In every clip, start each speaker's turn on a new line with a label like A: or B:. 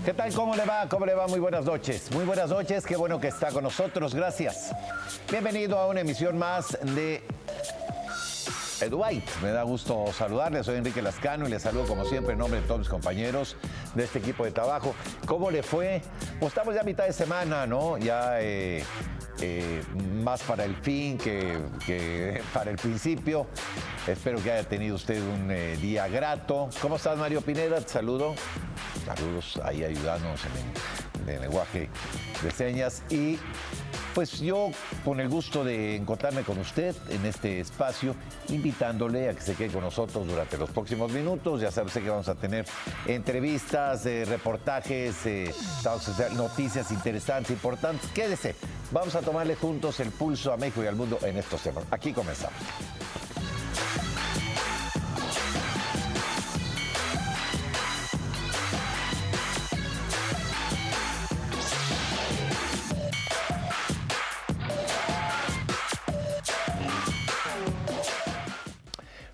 A: ¿Qué tal? ¿Cómo le va? ¿Cómo le va? Muy buenas noches. Muy buenas noches. Qué bueno que está con nosotros. Gracias. Bienvenido a una emisión más de Edu White. Me da gusto saludarle. Soy Enrique Lascano y le saludo como siempre en nombre de todos mis compañeros de este equipo de trabajo. ¿Cómo le fue? Pues estamos ya a mitad de semana, ¿no? Ya más para el fin que para el principio. Espero que haya tenido usted un día grato. ¿Cómo estás, Mario Pineda? Te saludo. Saludos ahí ayudándonos en el lenguaje de señas. Y pues yo con el gusto de encontrarme con usted en este espacio, invitándole a que se quede con nosotros durante los próximos minutos. Ya sabe que vamos a tener entrevistas, reportajes, noticias interesantes, importantes. Quédese, vamos a tomarle juntos el pulso a México y al mundo en estos temas. Aquí comenzamos.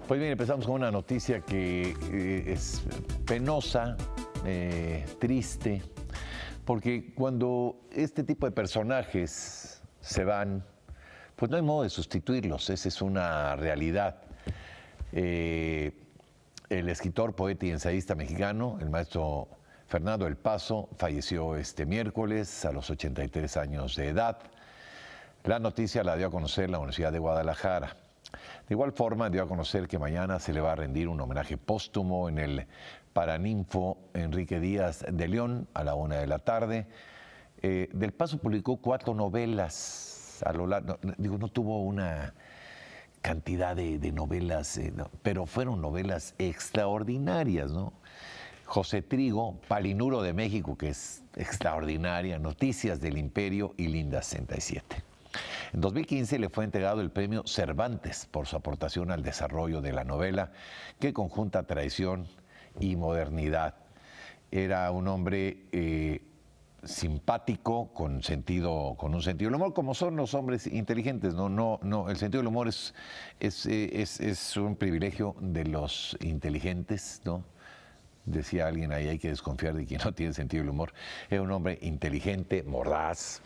A: Pues bien, empezamos con una noticia que es penosa, triste, porque cuando este tipo de personajes se van, pues no hay modo de sustituirlos, esa es una realidad. El escritor, poeta y ensayista mexicano, el maestro Fernando del Paso, falleció este miércoles a los 83 años de edad. La noticia la dio a conocer la Universidad de Guadalajara. De igual forma, dio a conocer que mañana se le va a rendir un homenaje póstumo en el Paraninfo Enrique Díaz de León a la 1 de la tarde. Del Paso publicó 4 novelas a lo largo, no tuvo una cantidad de novelas, pero fueron novelas extraordinarias, ¿no? José Trigo, Palinuro de México, que es extraordinaria, Noticias del Imperio y Linda 67. En 2015 le fue entregado el premio Cervantes por su aportación al desarrollo de la novela, que conjunta tradición y modernidad. Era un hombre simpático, con un sentido del humor, como son los hombres inteligentes. No, el sentido del humor es un privilegio de los inteligentes, ¿no? Decía alguien ahí, hay que desconfiar de quien no tiene sentido del humor. Era un hombre inteligente, mordaz,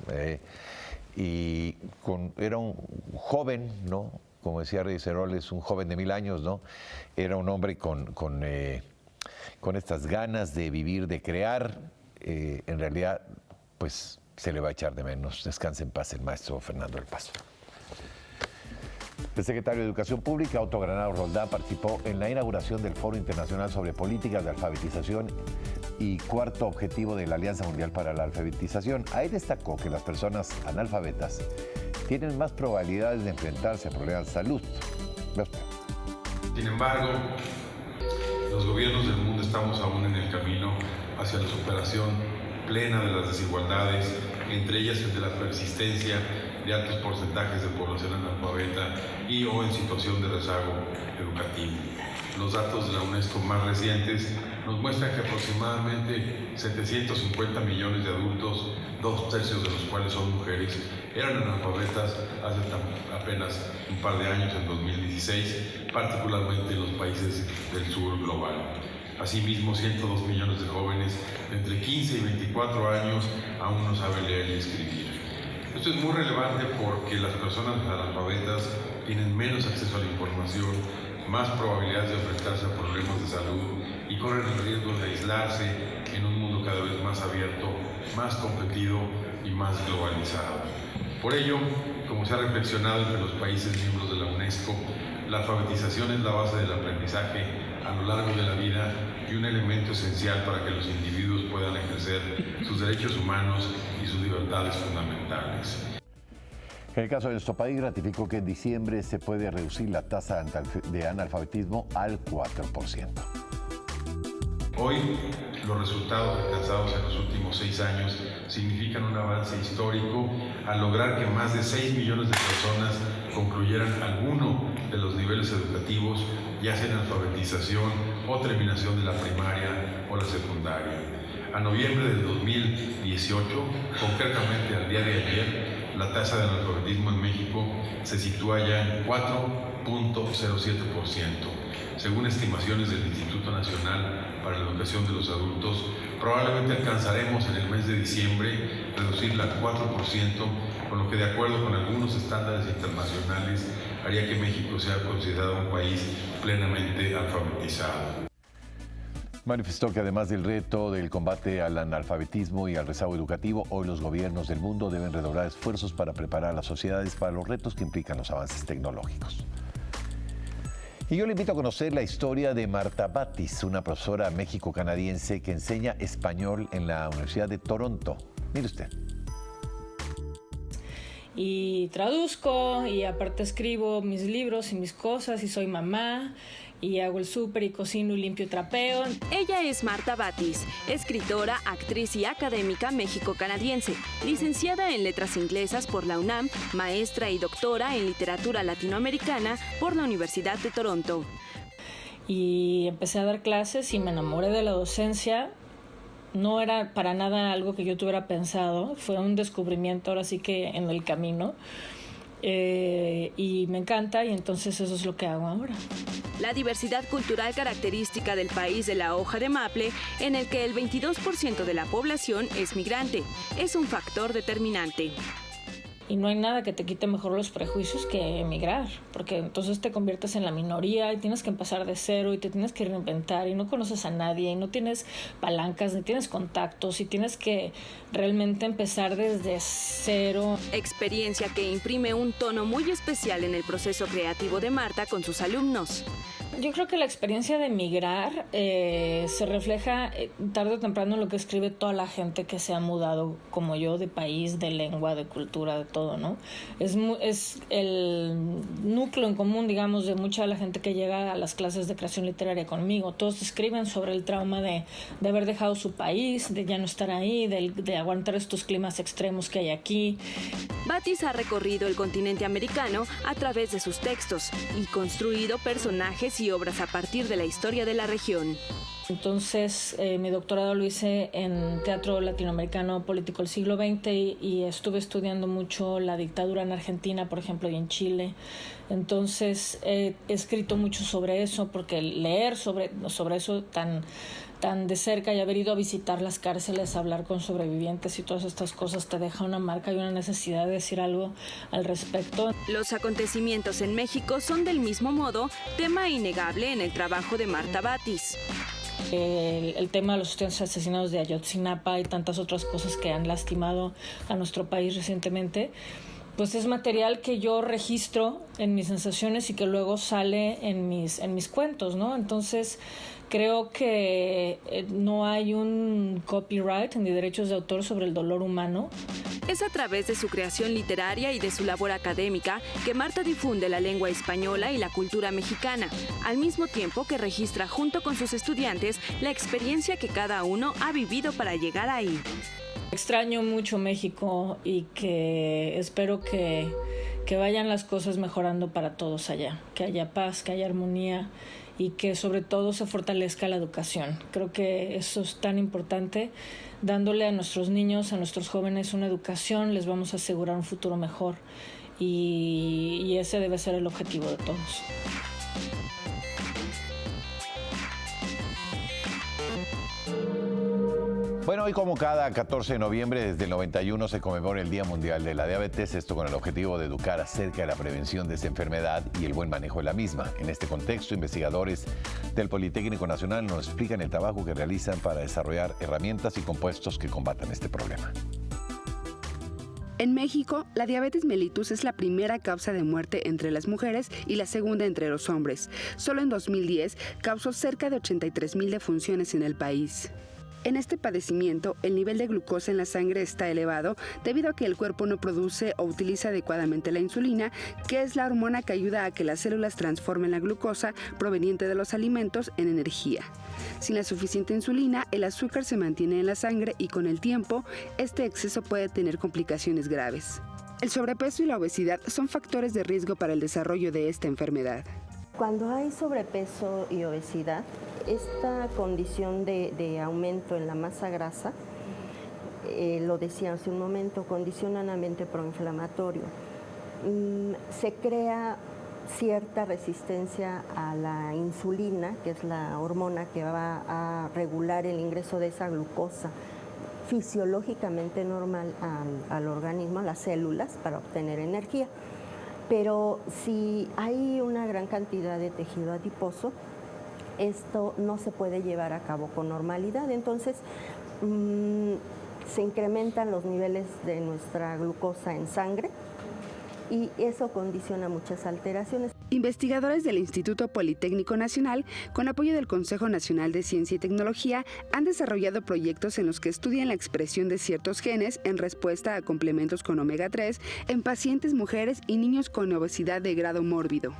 A: y era un joven, ¿no? Como decía Reyes Heroles, un joven de 1000 años, ¿no? Era un hombre con estas ganas de vivir, de crear. En realidad, pues se le va a echar de menos. Descanse en paz el maestro Fernando del Paso. El secretario de Educación Pública, Otto Granado Roldán, participó en la inauguración del Foro Internacional sobre Políticas de Alfabetización y cuarto objetivo de la Alianza Mundial para la Alfabetización. Ahí destacó que las personas analfabetas tienen más probabilidades de enfrentarse a problemas de salud.
B: Sin embargo, los gobiernos del mundo estamos aún en el camino hacia la superación plena de las desigualdades, entre ellas el de la persistencia de altos porcentajes de población analfabeta y o en situación de rezago educativo. Los datos de la UNESCO más recientes nos muestran que aproximadamente 750 millones de adultos, 2/3 de los cuales son mujeres, eran analfabetas hace apenas un par de años, en 2016, particularmente en los países del sur global. Asimismo, 102 millones de jóvenes de entre 15 y 24 años aún no saben leer y escribir. Esto es muy relevante porque las personas analfabetas tienen menos acceso a la información, más probabilidades de enfrentarse a problemas de salud y corren el riesgo de aislarse en un mundo cada vez más abierto, más competido y más globalizado. Por ello, como se ha reflexionado entre los países miembros de la UNESCO, la alfabetización es la base del aprendizaje a lo largo de la vida y un elemento esencial para que los individuos puedan ejercer sus derechos humanos y sus libertades fundamentales.
A: En el caso de nuestro país, ratificó que en diciembre se puede reducir la tasa de analfabetismo al 4%.
B: Hoy, los resultados alcanzados en los últimos 6 años significan un avance histórico al lograr que más de 6 millones de personas concluyeran alguno de los niveles educativos, ya sea en alfabetización o terminación de la primaria o la secundaria. A noviembre del 2018, concretamente al día de ayer, la tasa de analfabetismo en México se sitúa ya en 4.07%, según estimaciones del Instituto Nacional para la educación de los adultos, probablemente alcanzaremos en el mes de diciembre reducirla al 4%, con lo que de acuerdo con algunos estándares internacionales haría que México sea considerado un país plenamente alfabetizado.
A: Manifestó que además del reto del combate al analfabetismo y al rezago educativo, hoy los gobiernos del mundo deben redoblar esfuerzos para preparar a las sociedades para los retos que implican los avances tecnológicos. Y yo le invito a conocer la historia de Marta Batis, una profesora méxico-canadiense que enseña español en la Universidad de Toronto. Mire usted.
C: Y traduzco y aparte escribo mis libros y mis cosas y soy mamá y hago el súper y cocino y limpio y trapeo.
D: Ella es Marta Batis, escritora, actriz y académica méxico-canadiense, licenciada en Letras Inglesas por la UNAM, maestra y doctora en Literatura Latinoamericana por la Universidad de Toronto.
C: Y empecé a dar clases y me enamoré de la docencia. No era para nada algo que yo tuviera pensado, fue un descubrimiento ahora sí que en el camino. Y me encanta y entonces eso es lo que hago ahora.
D: La diversidad cultural característica del país de la hoja de maple, en el que el 22% de la población es migrante, es un factor determinante.
C: Y no hay nada que te quite mejor los prejuicios que emigrar, porque entonces te conviertes en la minoría y tienes que empezar de cero y te tienes que reinventar y no conoces a nadie y no tienes palancas ni tienes contactos y tienes que realmente empezar desde cero.
D: Experiencia que imprime un tono muy especial en el proceso creativo de Marta con sus alumnos.
C: Yo creo que la experiencia de emigrar se refleja tarde o temprano en lo que escribe toda la gente que se ha mudado como yo, de país, de lengua, de cultura, de todo, ¿no? Es el núcleo en común, digamos, de mucha de la gente que llega a las clases de creación literaria conmigo. Todos escriben sobre el trauma de haber dejado su país, de ya no estar ahí, de aguantar estos climas extremos que hay aquí.
D: Batis ha recorrido el continente americano a través de sus textos y construido personajes y obras a partir de la historia de la región.
C: Entonces, mi doctorado lo hice en teatro latinoamericano político del siglo XX y estuve estudiando mucho la dictadura en Argentina, por ejemplo, y en Chile. Entonces, he escrito mucho sobre eso, porque leer sobre eso tan de cerca y haber ido a visitar las cárceles, a hablar con sobrevivientes y todas estas cosas te deja una marca y una necesidad de decir algo al respecto.
D: Los acontecimientos en México son del mismo modo tema innegable en el trabajo de Marta Batis.
C: El tema de los estudiantes asesinados de Ayotzinapa y tantas otras cosas que han lastimado a nuestro país recientemente, pues es material que yo registro en mis sensaciones y que luego sale en mis cuentos, ¿no? Entonces, creo que no hay un copyright ni derechos de autor sobre el dolor humano.
D: Es a través de su creación literaria y de su labor académica que Marta difunde la lengua española y la cultura mexicana, al mismo tiempo que registra junto con sus estudiantes la experiencia que cada uno ha vivido para llegar ahí.
C: Extraño mucho México y que espero que vayan las cosas mejorando para todos allá, que haya paz, que haya armonía y que sobre todo se fortalezca la educación. Creo que eso es tan importante. Dándole a nuestros niños, a nuestros jóvenes una educación, les vamos a asegurar un futuro mejor y ese debe ser el objetivo de todos.
A: Bueno, hoy como cada 14 de noviembre desde el 91 se conmemora el Día Mundial de la Diabetes, esto con el objetivo de educar acerca de la prevención de esta enfermedad y el buen manejo de la misma. En este contexto, investigadores del Politécnico Nacional nos explican el trabajo que realizan para desarrollar herramientas y compuestos que combatan este problema.
E: En México, la diabetes mellitus es la primera causa de muerte entre las mujeres y la segunda entre los hombres. Solo en 2010 causó cerca de 83,000 defunciones en el país. En este padecimiento, el nivel de glucosa en la sangre está elevado debido a que el cuerpo no produce o utiliza adecuadamente la insulina, que es la hormona que ayuda a que las células transformen la glucosa proveniente de los alimentos en energía. Sin la suficiente insulina, el azúcar se mantiene en la sangre y con el tiempo, este exceso puede tener complicaciones graves. El sobrepeso y la obesidad son factores de riesgo para el desarrollo de esta enfermedad.
F: Cuando hay sobrepeso y obesidad, esta condición de aumento en la masa grasa, lo decía hace un momento, condiciona un ambiente proinflamatorio. Se crea cierta resistencia a la insulina, que es la hormona que va a regular el ingreso de esa glucosa fisiológicamente normal al organismo, a las células, para obtener energía. Pero si hay una gran cantidad de tejido adiposo, esto no se puede llevar a cabo con normalidad. Entonces, se incrementan los niveles de nuestra glucosa en sangre y eso condiciona muchas alteraciones.
E: Investigadores del Instituto Politécnico Nacional, con apoyo del Consejo Nacional de Ciencia y Tecnología, han desarrollado proyectos en los que estudian la expresión de ciertos genes en respuesta a complementos con omega 3 en pacientes mujeres y niños con obesidad de grado mórbido.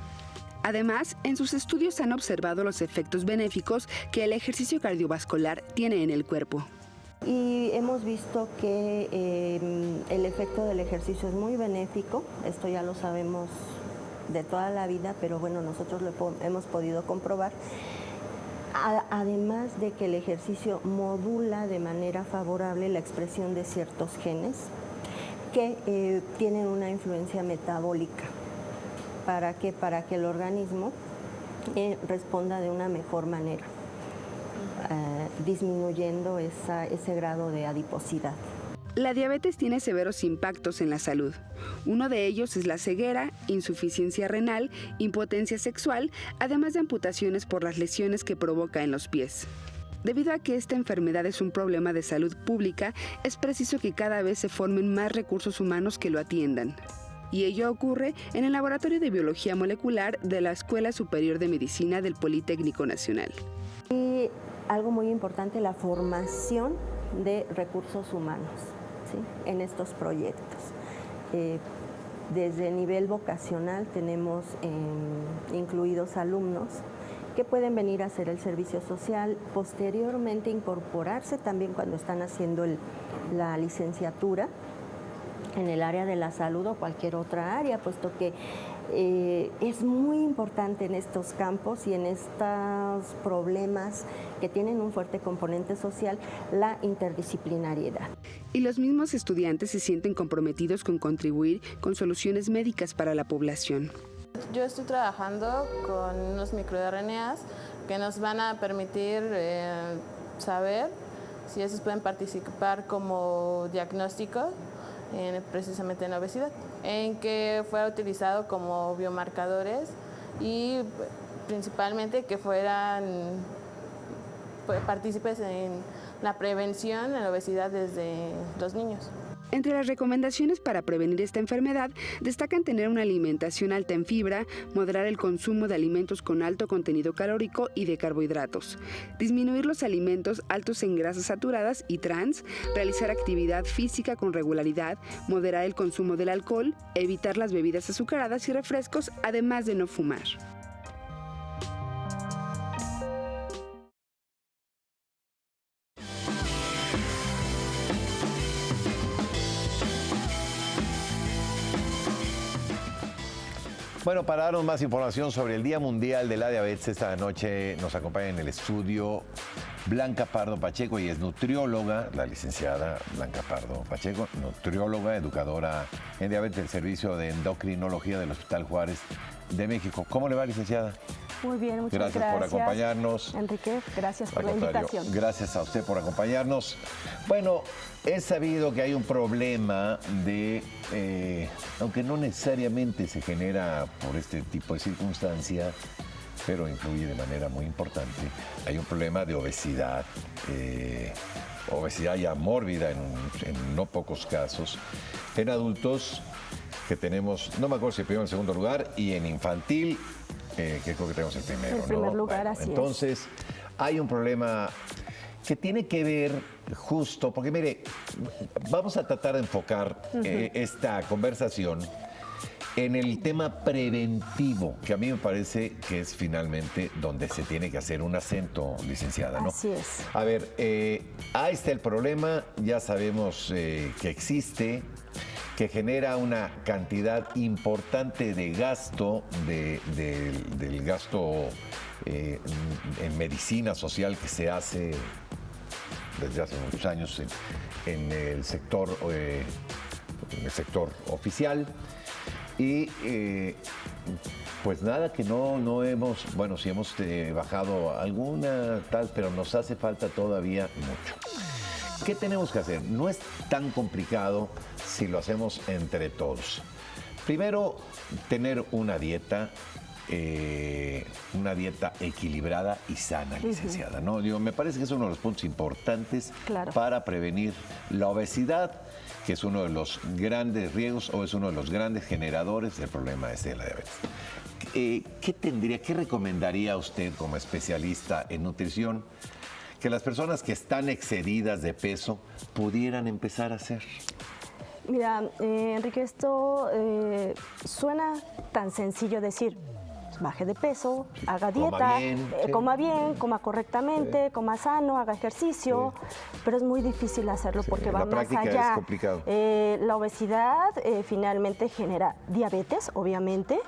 E: Además, en sus estudios han observado los efectos benéficos que el ejercicio cardiovascular tiene en el cuerpo.
F: Y hemos visto que el efecto del ejercicio es muy benéfico, esto ya lo sabemos de toda la vida, pero bueno, nosotros lo hemos podido comprobar. Además de que el ejercicio modula de manera favorable la expresión de ciertos genes que tienen una influencia metabólica. ¿Para qué? Para que el organismo responda de una mejor manera, disminuyendo ese grado de adiposidad.
E: La diabetes tiene severos impactos en la salud. Uno de ellos es la ceguera, insuficiencia renal, impotencia sexual, además de amputaciones por las lesiones que provoca en los pies. Debido a que esta enfermedad es un problema de salud pública, es preciso que cada vez se formen más recursos humanos que lo atiendan. Y ello ocurre en el Laboratorio de Biología Molecular de la Escuela Superior de Medicina del Politécnico Nacional.
F: Y algo muy importante, la formación de recursos humanos, ¿sí?, en estos proyectos. Desde el nivel vocacional tenemos incluidos alumnos que pueden venir a hacer el servicio social, posteriormente incorporarse también cuando están haciendo la licenciatura en el área de la salud o cualquier otra área, puesto que es muy importante en estos campos y en estos problemas que tienen un fuerte componente social, la interdisciplinariedad.
E: Y los mismos estudiantes se sienten comprometidos con contribuir con soluciones médicas para la población.
G: Yo estoy trabajando con unos microRNAs que nos van a permitir saber si esos pueden participar como diagnóstico precisamente en la obesidad, en que fuera utilizado como biomarcadores y principalmente que fueran partícipes en la prevención de la obesidad desde los niños.
E: Entre las recomendaciones para prevenir esta enfermedad destacan tener una alimentación alta en fibra, moderar el consumo de alimentos con alto contenido calórico y de carbohidratos, disminuir los alimentos altos en grasas saturadas y trans, realizar actividad física con regularidad, moderar el consumo del alcohol, evitar las bebidas azucaradas y refrescos, además de no fumar.
A: Bueno, para darnos más información sobre el Día Mundial de la Diabetes, esta noche nos acompaña en el estudio Blanca Pardo Pacheco y es nutrióloga, la licenciada Blanca Pardo Pacheco, nutrióloga, educadora en diabetes del Servicio de Endocrinología del Hospital Juárez de México. ¿Cómo le va, licenciada?
H: Muy bien, muchas gracias.
A: Gracias por acompañarnos.
H: Enrique, gracias por la invitación.
A: Gracias a usted por acompañarnos. Bueno, es sabido que hay un problema de, aunque no necesariamente se genera por este tipo de circunstancia, pero influye de manera muy importante, hay un problema de obesidad, obesidad ya mórbida en no pocos casos, en adultos que tenemos, no me acuerdo si primero o en segundo lugar, y en infantil, que creo que tenemos el primero.
H: En primer lugar,
A: bueno,
H: así
A: entonces, hay un problema que tiene que ver justo, porque mire, vamos a tratar de enfocar esta conversación en el tema preventivo, que a mí me parece que es finalmente donde se tiene que hacer un acento, licenciada, ¿no?
H: Así es.
A: A ver, ahí está el problema, ya sabemos que existe, que genera una cantidad importante de gasto, del gasto en medicina social que se hace desde hace muchos años en el sector oficial. Y pues nada, que no hemos, bueno, sí hemos bajado alguna tal, pero nos hace falta todavía mucho. ¿Qué tenemos que hacer? No es tan complicado si lo hacemos entre todos. Primero, tener una dieta equilibrada y sana, licenciada, ¿no? Me parece que es uno de los puntos importantes para prevenir la obesidad, que es uno de los grandes riesgos o es uno de los grandes generadores del problema de la diabetes. ¿Qué recomendaría usted como especialista en nutrición que las personas que están excedidas de peso pudieran empezar a hacer?
H: Mira, Enrique, esto suena tan sencillo decir, baje de peso, haga dieta, coma bien, coma correctamente, coma sano, haga ejercicio, pero es muy difícil hacerlo porque va más allá.
A: Es complicado.
H: La obesidad finalmente genera diabetes, obviamente,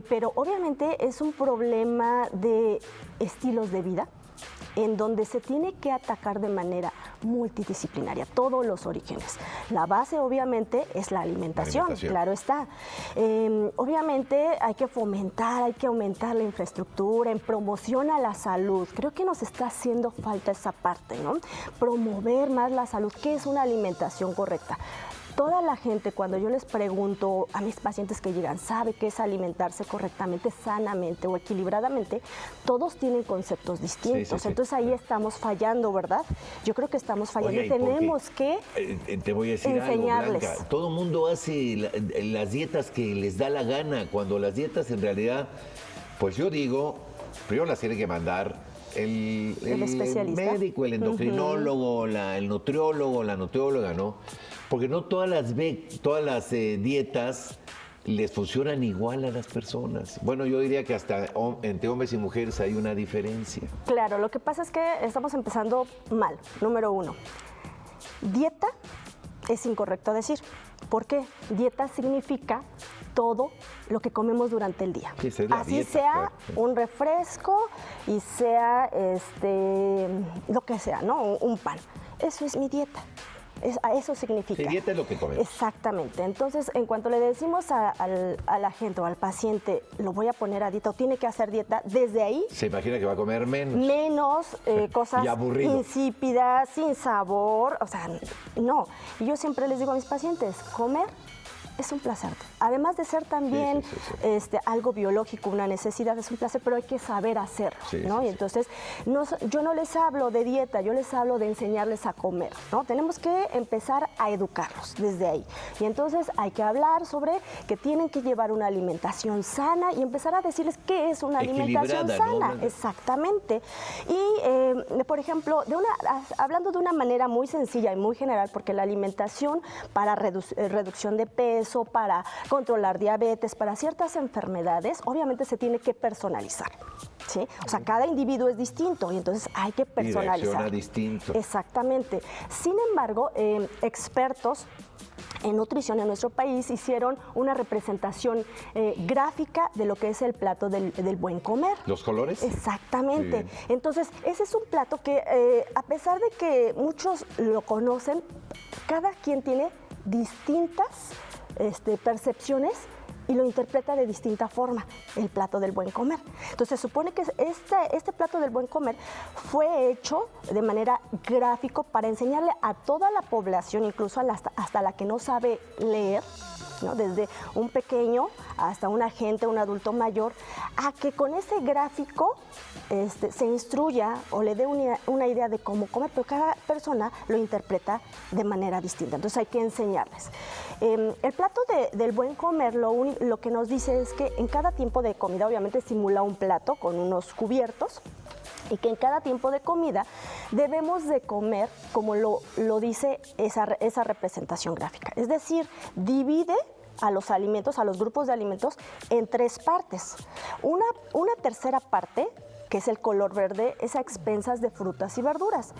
H: pero obviamente es un problema de estilos de vida, en donde se tiene que atacar de manera multidisciplinaria, todos los orígenes. La base, obviamente, es la alimentación. Claro está. Obviamente hay que fomentar, hay que aumentar la infraestructura, en promoción a la salud. Creo que nos está haciendo falta esa parte, ¿no? Promover más la salud. ¿Qué es una alimentación correcta? Toda la gente, cuando yo les pregunto a mis pacientes que llegan, ¿sabe qué es alimentarse correctamente, sanamente o equilibradamente? Todos tienen conceptos distintos. Entonces ahí estamos fallando, ¿verdad? Yo creo que estamos fallando y tenemos que
A: te voy a decir
H: enseñarles.
A: Algo, Blanca. Todo el mundo hace las dietas que les da la gana, cuando las dietas en realidad, pues yo digo, primero las tiene que mandar el médico, el endocrinólogo, el nutriólogo, la nutrióloga, ¿no? Porque no todas las dietas les funcionan igual a las personas. Bueno, yo diría que hasta entre hombres y mujeres hay una diferencia.
H: Claro, lo que pasa es que estamos empezando mal. Número 1, dieta es incorrecto decir. ¿Por qué? Dieta significa todo lo que comemos durante el día. Así dieta, sea un refresco y sea lo que sea, ¿no? Un pan. Eso es mi dieta. Eso significa.
A: Dieta es lo que comemos.
H: Exactamente. Entonces, en cuanto le decimos a la gente o al paciente, lo voy a poner a dieta o tiene que hacer dieta, desde ahí.
A: Se imagina que va a comer menos.
H: Menos cosas insípidas, sin sabor. O sea, no. Y yo siempre les digo a mis pacientes, comer es un placer. Además de ser también algo biológico, una necesidad, es un placer, pero hay que saber hacerlo, ¿no? Y entonces, yo no les hablo de dieta, yo les hablo de enseñarles a comer, ¿no? Tenemos que empezar a educarlos desde ahí. Y entonces hay que hablar sobre que tienen que llevar una alimentación sana y empezar a decirles qué es una alimentación sana. ¿No? Exactamente. Y, por ejemplo, hablando de una manera muy sencilla y muy general, porque la alimentación para reducción de peso, para controlar diabetes, para ciertas enfermedades, obviamente se tiene que personalizar, ¿sí? O sea, cada individuo es distinto y entonces hay que personalizar.
A: Y reacciona distinto.
H: Exactamente. Sin embargo, expertos en nutrición en nuestro país hicieron una representación gráfica de lo que es el plato del buen comer.
A: ¿Los colores?
H: Exactamente. Sí. Entonces, ese es un plato que, a pesar de que muchos lo conocen, cada quien tiene distintas percepciones y lo interpreta de distinta forma, el plato del buen comer. Entonces, se supone que este plato del buen comer fue hecho de manera gráfico para enseñarle a toda la población, incluso hasta la que no sabe leer, ¿no? Desde un pequeño hasta un agente, un adulto mayor, a que con ese gráfico se instruya o le dé una idea de cómo comer, pero cada persona lo interpreta de manera distinta. Entonces hay que enseñarles. El plato del buen comer lo que nos dice es que en cada tiempo de comida, obviamente simula un plato con unos cubiertos, y que en cada tiempo de comida debemos de comer como lo dice esa representación gráfica. Es decir, divide a los alimentos, a los grupos de alimentos, en 3 partes. Una tercera parte, que es el color verde, es a expensas de frutas y verduras.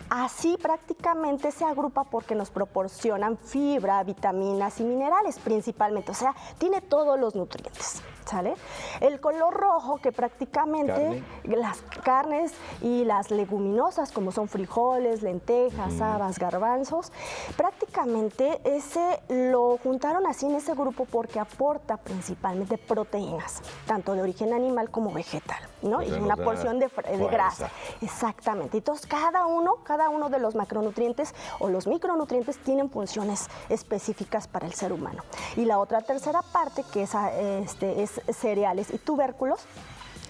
H: Así prácticamente se agrupa porque nos proporcionan fibra, vitaminas y minerales principalmente, o sea, tiene todos los nutrientes. ¿Sale? El color rojo, que prácticamente las carnes y las leguminosas, como son frijoles, lentejas, habas, garbanzos, prácticamente ese lo juntaron así en ese grupo porque aporta principalmente proteínas, tanto de origen animal como vegetal, ¿no? Y una porción de grasa. Exactamente. Entonces, cada uno de los macronutrientes o los micronutrientes tienen funciones específicas para el ser humano. Y la otra tercera parte, que es cereales y tubérculos,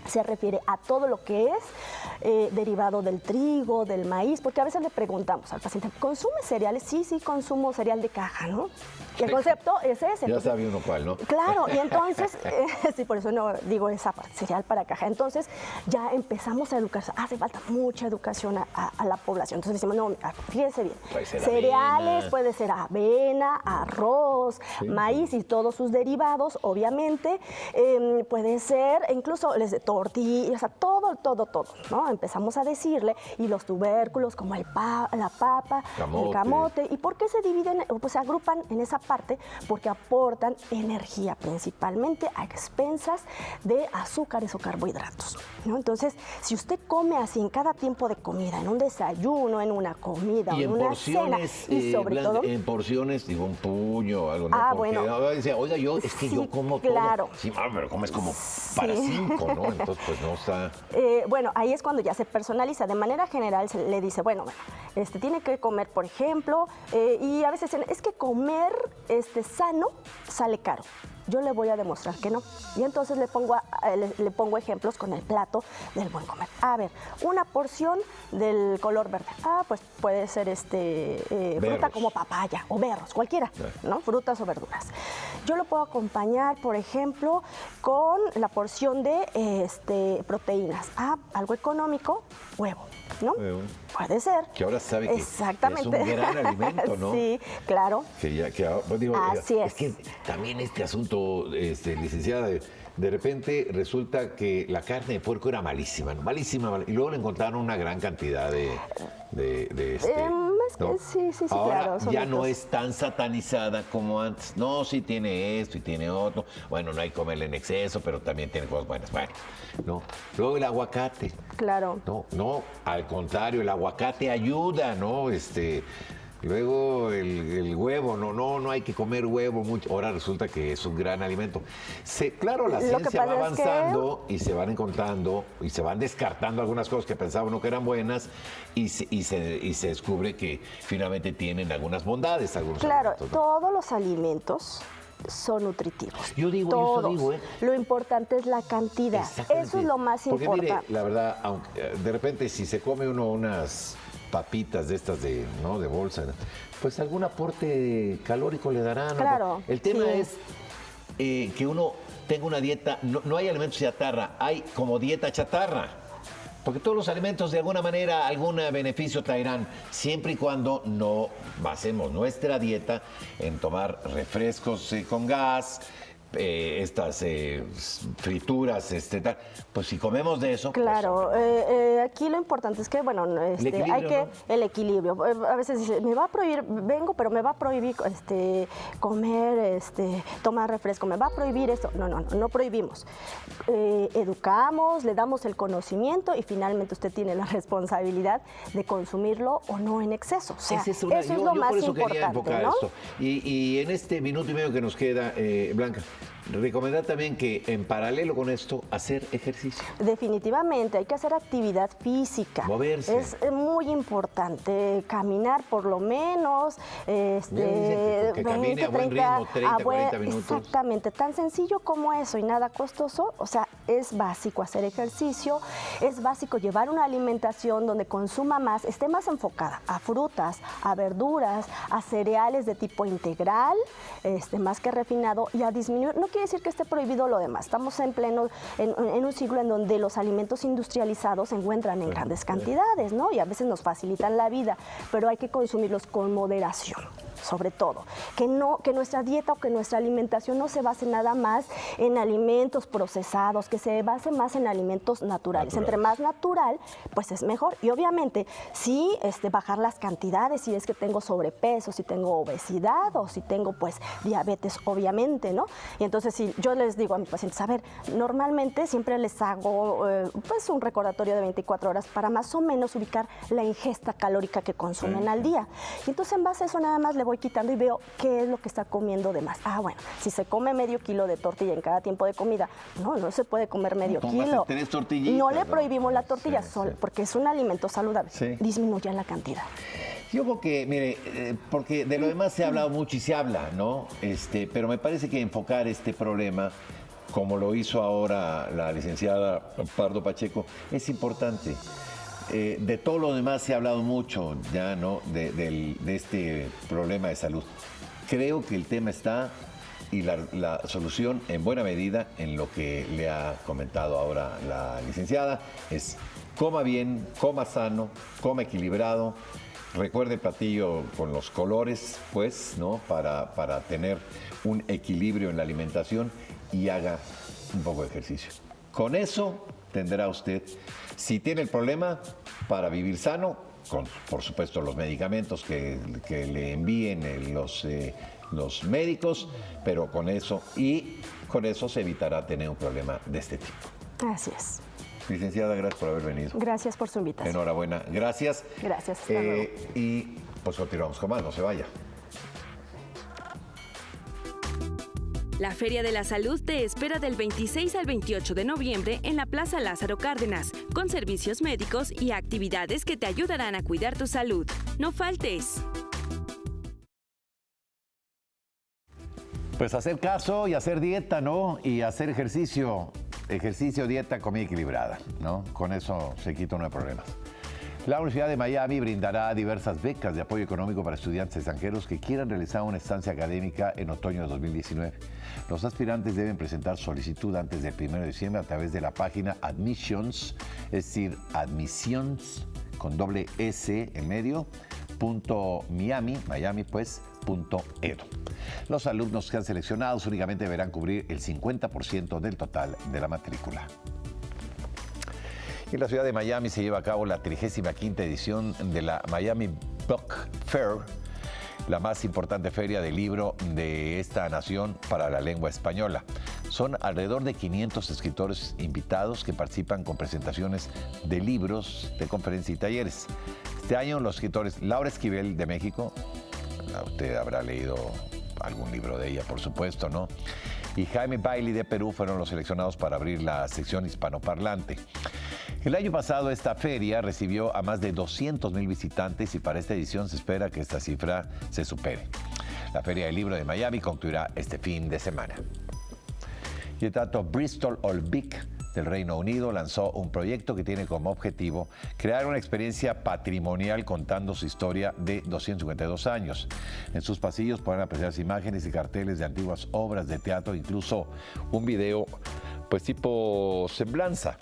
H: se refiere a todo lo que es derivado del trigo, del maíz, porque a veces le preguntamos al paciente, ¿consume cereales? Sí, consumo cereal de caja, ¿no? Y el concepto es ese.
A: Ya sabe uno cuál, ¿no?
H: Claro, y entonces, sí, por eso no digo esa parte, cereal para caja. Entonces, ya empezamos a educar, hace falta mucha educación a la población. Entonces decimos, no, fíjense bien, cereales, avena. Puede ser avena, arroz, maíz y todos sus derivados, obviamente. Puede ser, incluso tortillas, o sea, todo, ¿no? Empezamos a decirle, y los tubérculos como la papa, el camote. ¿Y por qué se dividen, pues se agrupan en esa parte? Porque aportan energía, principalmente a expensas de azúcares o carbohidratos, ¿no? Entonces, si usted come así en cada tiempo de comida, en un desayuno, en una comida, o en una cena, y sobre todo...
A: En porciones, digo, un puño, algo, ¿no? Porque decía, oiga, yo como
H: claro.
A: todo. Sí, pero comes como para 5, ¿no? Entonces, pues no está...
H: Bueno, ahí es cuando ya se personaliza. De manera general se le dice, bueno, tiene que comer, por ejemplo, y a veces es que comer sano sale caro. Yo le voy a demostrar que no. Y entonces le pongo ejemplos con el plato del buen comer. A ver, una porción del color verde. Pues puede ser fruta como papaya o berros, cualquiera, ¿no? Frutas o verduras. Yo lo puedo acompañar, por ejemplo, con la porción de proteínas. Algo económico, huevo, ¿no? Puede ser.
A: Que ahora sabe que
H: exactamente.
A: Es un gran alimento, ¿no?
H: Sí, claro.
A: Así es. Es que también este asunto, licenciada, de repente resulta que la carne de puerco era malísima, y luego le encontraron una gran cantidad
H: ¿no? Sí,
A: ahora
H: claro.
A: Ya no es tan satanizada como antes. No, sí tiene esto y tiene otro. Bueno, no hay que comerle en exceso, pero también tiene cosas buenas. Bueno, ¿no? Luego el aguacate.
H: Claro.
A: No, al contrario, el aguacate ayuda, ¿no? Luego el huevo, no hay que comer huevo mucho. Ahora resulta que es un gran alimento. Claro, la ciencia va avanzando y se van encontrando y se van descartando algunas cosas que pensábamos que eran buenas y se descubre que finalmente tienen algunas bondades.
H: Claro, todos los alimentos son nutritivos.
A: Yo digo.
H: Lo importante es la cantidad. Eso es lo más importante.
A: Mire, la verdad, aunque de repente si se come uno unas papitas de estas de bolsa, pues algún aporte calórico le darán.
H: Claro.
A: El tema es que uno tenga una dieta, no hay alimentos chatarra, hay como dieta chatarra. Porque todos los alimentos de alguna manera algún beneficio traerán, siempre y cuando no basemos nuestra dieta en tomar refrescos con gas, estas frituras, tal. Pues si comemos de eso...
H: Claro, pues, aquí lo importante es que, el equilibrio. A veces dice, me va a prohibir, pero me va a prohibir comer, tomar refresco, me va a prohibir esto. No prohibimos. Educamos, le damos el conocimiento y finalmente usted tiene la responsabilidad de consumirlo o no en exceso. O sea, eso es lo más importante, ¿no?
A: Esto. Y en este minuto y medio que nos queda, Blanca, recomendar también que en paralelo con esto, hacer ejercicio.
H: Definitivamente, hay que hacer actividad física.
A: Moverse.
H: Es muy importante, caminar por lo menos,
A: que camine a buen ritmo, 30, 40 minutos.
H: Exactamente, tan sencillo como eso y nada costoso. O sea, es básico hacer ejercicio, es básico llevar una alimentación donde consuma más, esté más enfocada a frutas, a verduras, a cereales de tipo integral, más que refinado, y a disminuir. No quiere decir que esté prohibido lo demás. Estamos en un siglo en donde los alimentos industrializados se encuentran en grandes cantidades, ¿no? Y a veces nos facilitan la vida, pero hay que consumirlos con moderación. sobre todo. Que nuestra dieta o que nuestra alimentación no se base nada más en alimentos procesados, que se base más en alimentos naturales. Entre más natural, pues es mejor. Y obviamente, sí, bajar las cantidades, si es que tengo sobrepeso, si tengo obesidad o si tengo pues diabetes, obviamente, ¿no? Y entonces, si yo les digo a mis pacientes, a ver, normalmente siempre les hago pues un recordatorio de 24 horas para más o menos ubicar la ingesta calórica que consumen al día. Y entonces en base a eso nada más le voy quitando y veo qué es lo que está comiendo de más. Ah, bueno, si se come medio kilo de tortilla en cada tiempo de comida, no se puede comer medio kilo.
A: 3 tortillitas.
H: No le prohibimos la tortilla, porque es un alimento saludable. Disminuye la cantidad.
A: Yo creo que, mire, porque de lo demás se ha hablado mucho y se habla, ¿no? Pero me parece que enfocar este problema, como lo hizo ahora la licenciada Pardo Pacheco, es importante. De todo lo demás se ha hablado mucho ya, ¿no? De este problema de salud. Creo que el tema está y la solución en buena medida en lo que le ha comentado ahora la licenciada es coma bien, coma sano, coma equilibrado. Recuerde el platillo con los colores, pues, ¿no? Para tener un equilibrio en la alimentación y haga un poco de ejercicio. Con eso tendrá usted, si tiene el problema, para vivir sano, con, por supuesto, los medicamentos que le envíen los médicos, pero con eso se evitará tener un problema de este tipo.
H: Así es.
A: Licenciada, gracias por haber venido.
H: Gracias por su invitación.
A: Enhorabuena. Gracias.
H: Gracias. Hasta luego.
A: Y pues continuamos con más, no se vaya.
D: La Feria de la Salud te espera del 26 al 28 de noviembre en la Plaza Lázaro Cárdenas, con servicios médicos y actividades que te ayudarán a cuidar tu salud. No faltes.
A: Pues hacer caso y hacer dieta, ¿no? Y hacer ejercicio. Ejercicio, dieta, comida equilibrada, ¿no? Con eso se quita uno de problemas. La Universidad de Miami brindará diversas becas de apoyo económico para estudiantes extranjeros que quieran realizar una estancia académica en otoño de 2019. Los aspirantes deben presentar solicitud antes del 1 de diciembre a través de la página Admissions, es decir, Admissions con doble S en medio, .miami pues, .edu. Los alumnos que han seleccionados únicamente deberán cubrir el 50% del total de la matrícula. En la ciudad de Miami se lleva a cabo la 35ª edición de la Miami Book Fair, la más importante feria de libro de esta nación para la lengua española. Son alrededor de 500 escritores invitados que participan con presentaciones de libros, de conferencias y talleres. Este año los escritores Laura Esquivel de México, usted habrá leído algún libro de ella, por supuesto, ¿no? Y Jaime Bailey de Perú fueron los seleccionados para abrir la sección hispanoparlante. El año pasado esta feria recibió a más de 200,000 visitantes y para esta edición se espera que esta cifra se supere. La Feria del Libro de Miami concluirá este fin de semana. Y el teatro Bristol Old Vic del Reino Unido lanzó un proyecto que tiene como objetivo crear una experiencia patrimonial contando su historia de 252 años. En sus pasillos pueden apreciarse imágenes y carteles de antiguas obras de teatro, incluso un video pues tipo semblanza.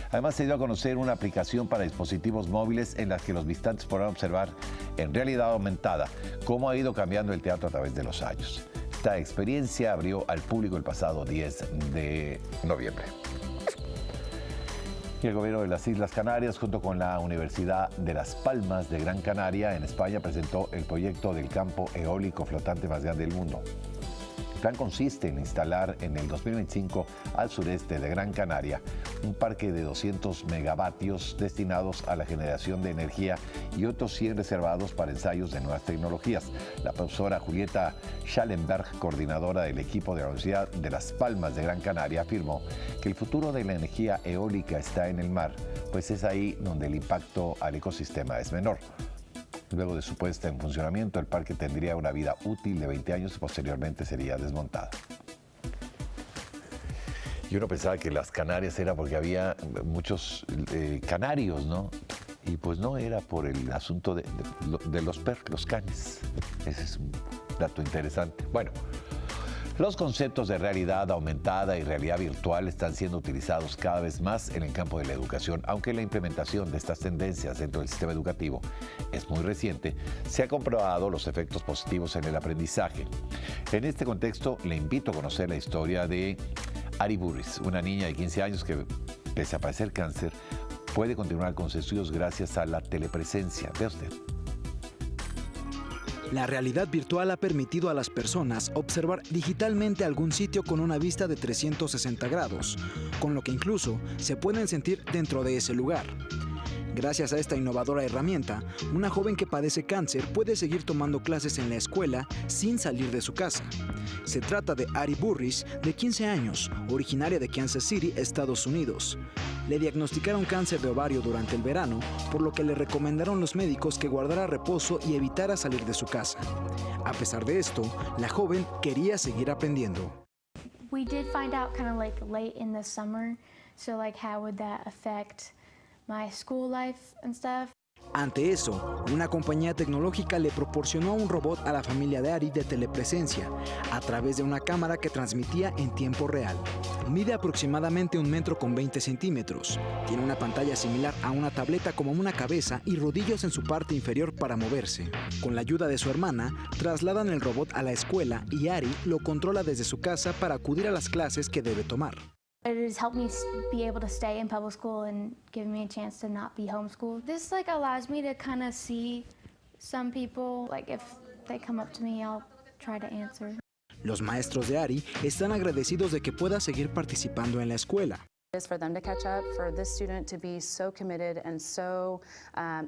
A: Además se dio a conocer una aplicación para dispositivos móviles en la que los visitantes podrán observar en realidad aumentada cómo ha ido cambiando el teatro a través de los años. Esta experiencia abrió al público el pasado 10 de noviembre. Y el gobierno de las Islas Canarias, junto con la Universidad de Las Palmas de Gran Canaria, en España, presentó el proyecto del campo eólico flotante más grande del mundo. El plan consiste en instalar en el 2025 al sureste de Gran Canaria un parque de 200 megavatios destinados a la generación de energía y otros 100 reservados para ensayos de nuevas tecnologías. La profesora Julieta Schallenberg, coordinadora del equipo de la Universidad de Las Palmas de Gran Canaria, afirmó que el futuro de la energía eólica está en el mar, pues es ahí donde el impacto al ecosistema es menor. Luego de su puesta en funcionamiento, el parque tendría una vida útil de 20 años y posteriormente sería desmontado. Y uno pensaba que las Canarias era porque había muchos canarios, ¿no? Y pues no, era por el asunto de los canes. Ese es un dato interesante. Bueno, Los conceptos de realidad aumentada y realidad virtual están siendo utilizados cada vez más en el campo de la educación, aunque la implementación de estas tendencias dentro del sistema educativo es muy reciente. Se ha comprobado los efectos positivos en el aprendizaje. En este contexto, le invito a conocer la historia de Ari Burris, una niña de 15 años que, pese a padecer cáncer, puede continuar con sus estudios gracias a la telepresencia. Vea usted.
I: La realidad virtual ha permitido a las personas observar digitalmente algún sitio con una vista de 360 grados, con lo que incluso se pueden sentir dentro de ese lugar. Gracias a esta innovadora herramienta, una joven que padece cáncer puede seguir tomando clases en la escuela sin salir de su casa. Se trata de Ari Burris, de 15 años, originaria de Kansas City, Estados Unidos. Le diagnosticaron cáncer de ovario durante el verano, por lo que le recomendaron los médicos que guardara reposo y evitara salir de su casa. A pesar de esto, la joven quería seguir aprendiendo.
J: We did find out kind of like late in the summer, so like how would that affect my school life and stuff.
I: Ante eso, una compañía tecnológica le proporcionó un robot a la familia de Ari de telepresencia a través de una cámara que transmitía en tiempo real. Mide aproximadamente 1 metro con 20 centímetros. Tiene una pantalla similar a una tableta como una cabeza y rodillos en su parte inferior para moverse. Con la ayuda de su hermana, trasladan el robot a la escuela y Ari lo controla desde su casa para acudir a las clases que debe tomar.
J: It has helped me be able to stay in public school and give me a chance to not be homeschooled. This like allows me to kind of see some people, like if they come up to me, I'll try to answer.
I: Los maestros de Ari están agradecidos de que pueda seguir participando en la escuela.
K: Is for them to catch up, for this student to be so committed and so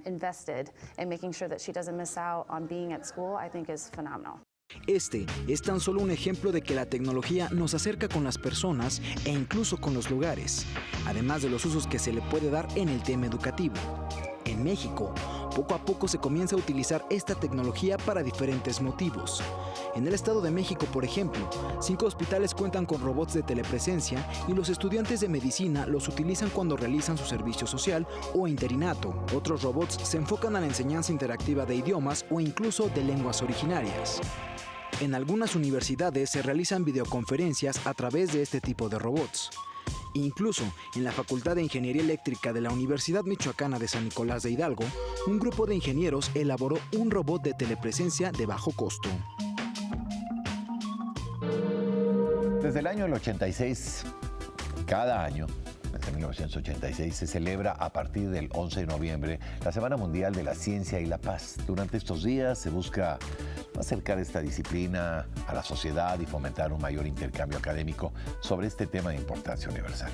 K: invested in making sure that she doesn't miss out on being at school, I think is phenomenal.
I: Este es tan solo un ejemplo de que la tecnología nos acerca con las personas e incluso con los lugares, además de los usos que se le puede dar en el tema educativo. En México, poco a poco se comienza a utilizar esta tecnología para diferentes motivos. En el Estado de México, por ejemplo, 5 hospitales cuentan con robots de telepresencia y los estudiantes de medicina los utilizan cuando realizan su servicio social o interinato. Otros robots se enfocan a la enseñanza interactiva de idiomas o incluso de lenguas originarias. En algunas universidades se realizan videoconferencias a través de este tipo de robots. Incluso en la Facultad de Ingeniería Eléctrica de la Universidad Michoacana de San Nicolás de Hidalgo, un grupo de ingenieros elaboró un robot de telepresencia de bajo costo.
A: Desde el año 86, cada año, desde 1986, se celebra a partir del 11 de noviembre la Semana Mundial de la Ciencia y la Paz. Durante estos días se busca acercar esta disciplina a la sociedad y fomentar un mayor intercambio académico sobre este tema de importancia universal.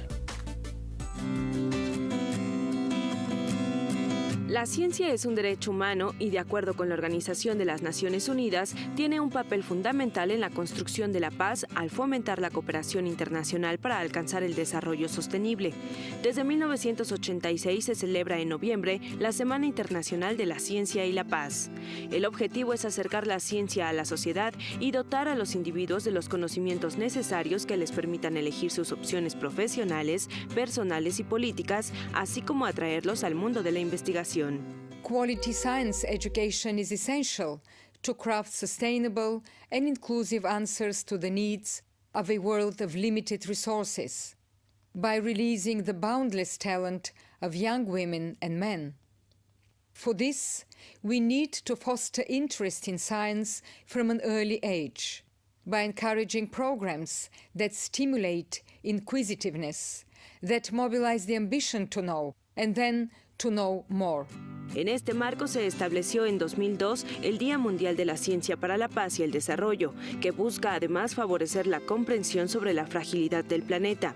D: La ciencia es un derecho humano y, de acuerdo con la Organización de las Naciones Unidas, tiene un papel fundamental en la construcción de la paz al fomentar la cooperación internacional para alcanzar el desarrollo sostenible. Desde 1986 se celebra en noviembre la Semana Internacional de la Ciencia y la Paz. El objetivo es acercar la ciencia a la sociedad y dotar a los individuos de los conocimientos necesarios que les permitan elegir sus opciones profesionales, personales y políticas, así como atraerlos al mundo de la investigación.
L: Quality science education is essential to craft sustainable and inclusive answers to the needs of a world of limited resources by releasing the boundless talent of young women and men. For this, we need to foster interest in science from an early age by encouraging programs that stimulate inquisitiveness, that mobilize the ambition to know, and then to know more.
D: En este marco se estableció en 2002 el Día Mundial de la Ciencia para la Paz y el Desarrollo, que busca además favorecer la comprensión sobre la fragilidad del planeta.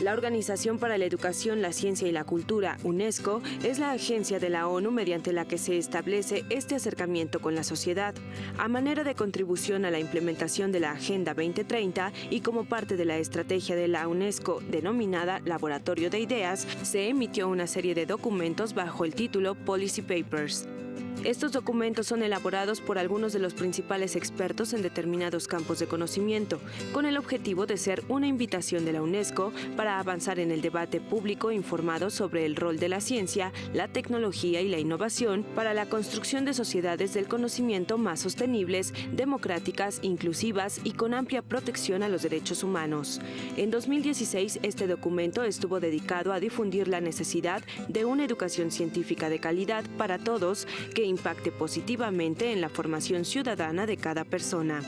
D: La Organización para la Educación, la Ciencia y la Cultura, UNESCO, es la agencia de la ONU mediante la que se establece este acercamiento con la sociedad. A manera de contribución a la implementación de la Agenda 2030 y como parte de la estrategia de la UNESCO denominada Laboratorio de Ideas, se emitió una serie de documentos bajo el título Policy Papers. Estos documentos son elaborados por algunos de los principales expertos en determinados campos de conocimiento, con el objetivo de ser una invitación de la UNESCO para avanzar en el debate público informado sobre el rol de la ciencia, la tecnología y la innovación para la construcción de sociedades del conocimiento más sostenibles, democráticas, inclusivas y con amplia protección a los derechos humanos. En 2016, este documento estuvo dedicado a difundir la necesidad de una educación científica de calidad para todos que impacte positivamente en la formación ciudadana de cada persona.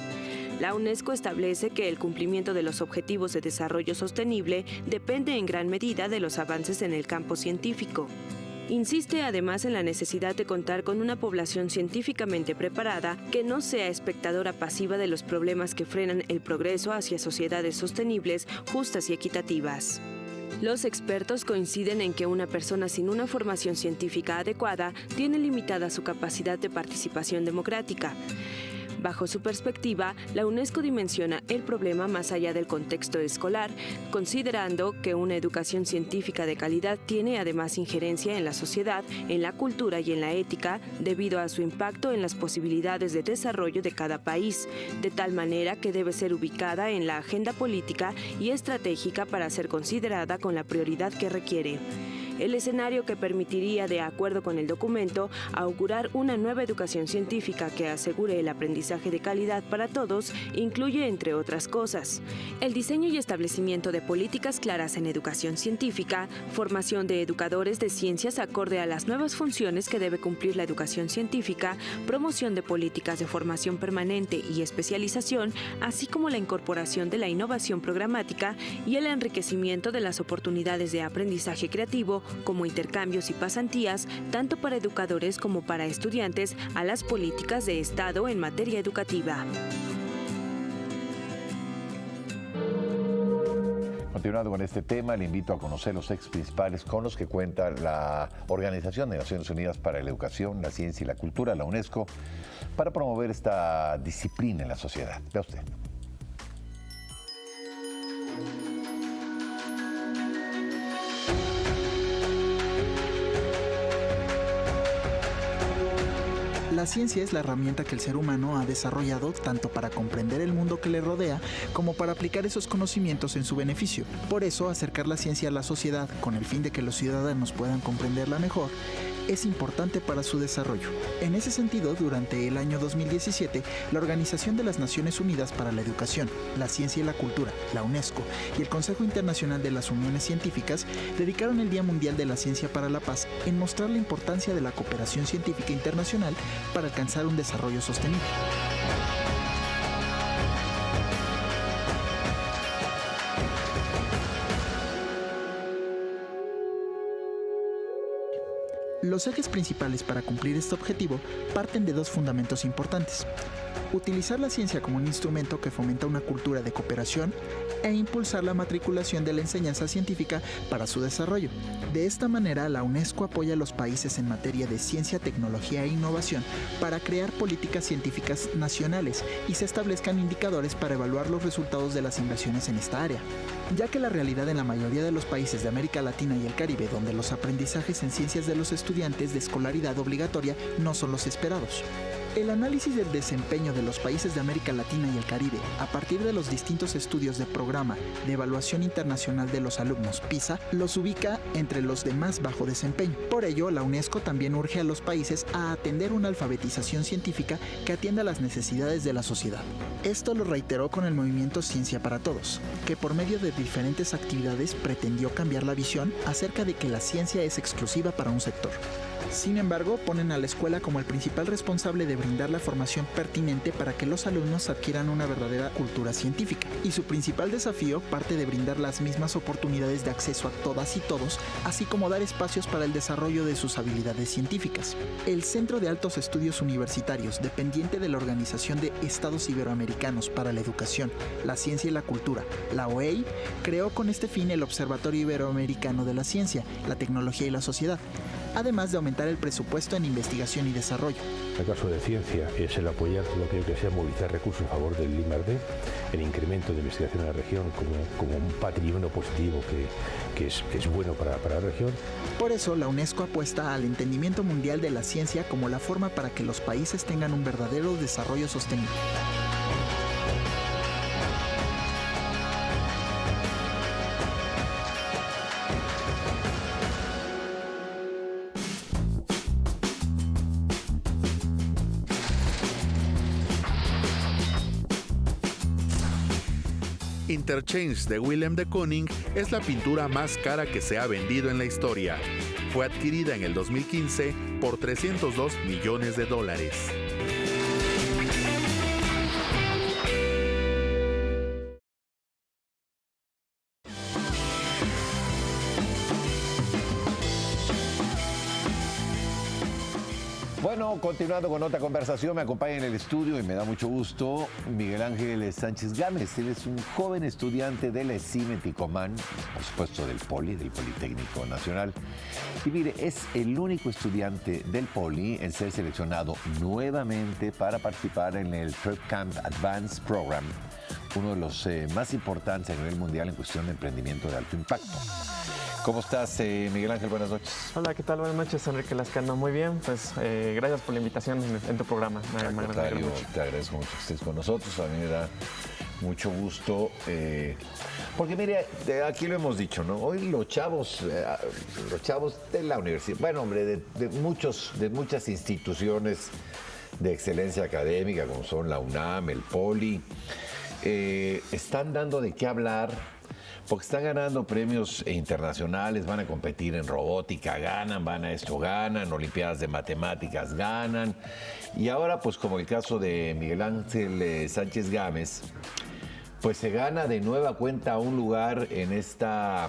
D: La UNESCO establece que el cumplimiento de los objetivos de desarrollo sostenible depende en gran medida de los avances en el campo científico. Insiste además en la necesidad de contar con una población científicamente preparada que no sea espectadora pasiva de los problemas que frenan el progreso hacia sociedades sostenibles, justas y equitativas. Los expertos coinciden en que una persona sin una formación científica adecuada tiene limitada su capacidad de participación democrática. Bajo su perspectiva, la UNESCO dimensiona el problema más allá del contexto escolar, considerando que una educación científica de calidad tiene además injerencia en la sociedad, en la cultura y en la ética, debido a su impacto en las posibilidades de desarrollo de cada país, de tal manera que debe ser ubicada en la agenda política y estratégica para ser considerada con la prioridad que requiere. El escenario que permitiría, de acuerdo con el documento, augurar una nueva educación científica que asegure el aprendizaje de calidad para todos incluye, entre otras cosas, el diseño y establecimiento de políticas claras en educación científica, formación de educadores de ciencias acorde a las nuevas funciones que debe cumplir la educación científica, promoción de políticas de formación permanente y especialización, así como la incorporación de la innovación programática y el enriquecimiento de las oportunidades de aprendizaje creativo, como intercambios y pasantías, tanto para educadores como para estudiantes, a las políticas de Estado en materia educativa.
A: Continuando con este tema, le invito a conocer los ejes principales con los que cuenta la Organización de Naciones Unidas para la Educación, la Ciencia y la Cultura, la UNESCO, para promover esta disciplina en la sociedad. Vea usted.
M: La ciencia es la herramienta que el ser humano ha desarrollado tanto para comprender el mundo que le rodea como para aplicar esos conocimientos en su beneficio. Por eso, acercar la ciencia a la sociedad con el fin de que los ciudadanos puedan comprenderla mejor es importante para su desarrollo. En ese sentido, durante el año 2017, la Organización de las Naciones Unidas para la Educación, la Ciencia y la Cultura, la UNESCO, y el Consejo Internacional de las Uniones Científicas dedicaron el Día Mundial de la Ciencia para la Paz en mostrar la importancia de la cooperación científica internacional para alcanzar un desarrollo sostenible. Los ejes principales para cumplir este objetivo parten de dos fundamentos importantes: utilizar la ciencia como un instrumento que fomenta una cultura de cooperación e impulsar la matriculación de la enseñanza científica para su desarrollo. De esta manera, la UNESCO apoya a los países en materia de ciencia, tecnología e innovación para crear políticas científicas nacionales y se establezcan indicadores para evaluar los resultados de las inversiones en esta área, ya que la realidad en la mayoría de los países de América Latina y el Caribe, donde los aprendizajes en ciencias de los estudiantes de escolaridad obligatoria no son los esperados. El análisis del desempeño de los países de América Latina y el Caribe, a partir de los distintos estudios de Programa de Evaluación Internacional de los Alumnos, PISA, los ubica entre los de más bajo desempeño. Por ello, la UNESCO también urge a los países a atender una alfabetización científica que atienda las necesidades de la sociedad. Esto lo reiteró con el movimiento Ciencia para Todos, que por medio de diferentes actividades pretendió cambiar la visión acerca de que la ciencia es exclusiva para un sector. Sin embargo, ponen a la escuela como el principal responsable de brindar la formación pertinente para que los alumnos adquieran una verdadera cultura científica. Y su principal desafío parte de brindar las mismas oportunidades de acceso a todas y todos, así como dar espacios para el desarrollo de sus habilidades científicas. El Centro de Altos Estudios Universitarios, dependiente de la Organización de Estados Iberoamericanos para la Educación, la Ciencia y la Cultura, la OEI, creó con este fin el Observatorio Iberoamericano de la Ciencia, la Tecnología y la Sociedad, además de aumentar el presupuesto en investigación y desarrollo.
N: En el caso de ciencia es el apoyar todo lo que sea movilizar recursos a favor del I+D, el incremento de investigación en la región como un patrimonio positivo que es bueno para la región.
M: Por eso la UNESCO apuesta al entendimiento mundial de la ciencia como la forma para que los países tengan un verdadero desarrollo sostenible.
O: Interchange de Willem de Kooning es la pintura más cara que se ha vendido en la historia. Fue adquirida en el 2015 por $302 millones.
A: Bueno, continuando con otra conversación, me acompaña en el estudio y me da mucho gusto Miguel Ángel Sánchez Gámez. Él es un joven estudiante de la ESIME Ticomán, por supuesto del Politécnico Nacional. Y mire, es el único estudiante del Poli en ser seleccionado nuevamente para participar en el Third Camp Advanced Program, uno de los más importantes a nivel mundial en cuestión de emprendimiento de alto impacto. ¿Cómo estás, Miguel Ángel? Buenas noches.
P: Hola, ¿qué tal? Buenas noches, Enrique Lascano. Muy bien, pues gracias por la invitación en tu programa.
A: Te agradezco mucho que estés con nosotros. A mí me da mucho gusto, porque mire, aquí lo hemos dicho, ¿no? Hoy los chavos de la universidad, bueno, hombre, de muchas instituciones de excelencia académica, como son la UNAM, el Poli, están dando de qué hablar, porque están ganando premios internacionales, van a competir en robótica, ganan olimpiadas de matemáticas, ganan. Y ahora, pues como el caso de Miguel Ángel Sánchez Gámez, pues se gana de nueva cuenta un lugar en esta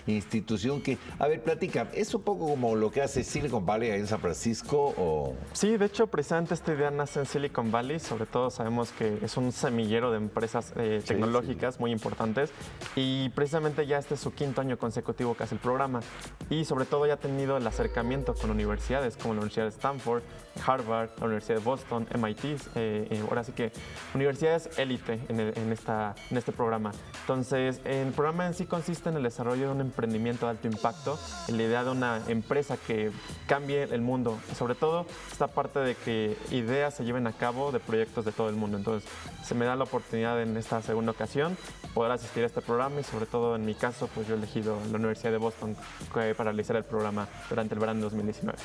A: institución que, a ver, platica, ¿es un poco como lo que hace Silicon Valley ahí en San Francisco o...?
P: Sí, de hecho, precisamente esta idea nace en Silicon Valley, sobre todo sabemos que es un semillero de empresas tecnológicas muy importantes y precisamente ya este es su 5º año consecutivo que hace el programa y sobre todo ya ha tenido el acercamiento con universidades como la Universidad de Stanford, Harvard, la Universidad de Boston, MIT, ahora sí que universidades élite en este programa. Entonces, el programa en sí consiste en el desarrollo de un emprendimiento de alto impacto, en la idea de una empresa que cambie el mundo, sobre todo esta parte de que ideas se lleven a cabo de proyectos de todo el mundo. Entonces, se me da la oportunidad en esta segunda ocasión poder asistir a este programa y sobre todo en mi caso, pues yo he elegido la Universidad de Boston para realizar el programa durante el verano de 2019.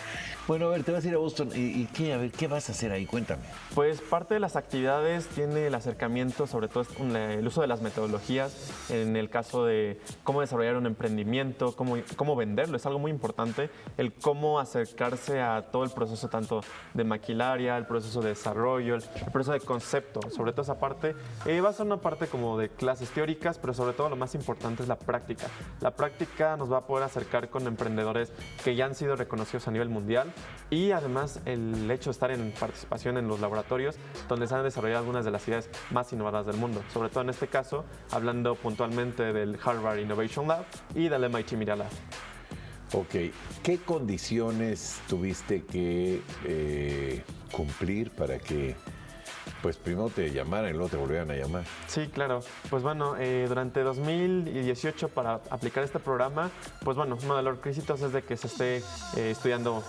A: Bueno, a ver, te vas a ir a Boston y ¿qué vas a hacer ahí? Cuéntame.
P: Pues parte de las actividades tiene el acercamiento, sobre todo el uso de las metodologías, en el caso de cómo desarrollar un emprendimiento, cómo venderlo, es algo muy importante, el cómo acercarse a todo el proceso tanto de maquinaria, el proceso de desarrollo, el proceso de concepto, sobre todo esa parte. Va a ser una parte como de clases teóricas, pero sobre todo lo más importante es la práctica. La práctica nos va a poder acercar con emprendedores que ya han sido reconocidos a nivel mundial y además el hecho de estar en participación en los laboratorios donde se han desarrollado algunas de las ideas más innovadoras del mundo, sobre todo en este caso hablando puntualmente del Harvard Innovation Lab y del MIT Media Lab.
A: Ok, ¿qué condiciones tuviste que cumplir para que pues primero te llamaran y luego te volvieran a llamar?
P: Sí, claro. Pues bueno, durante 2018 para aplicar este programa, pues bueno, uno de los requisitos es de que se esté estudiando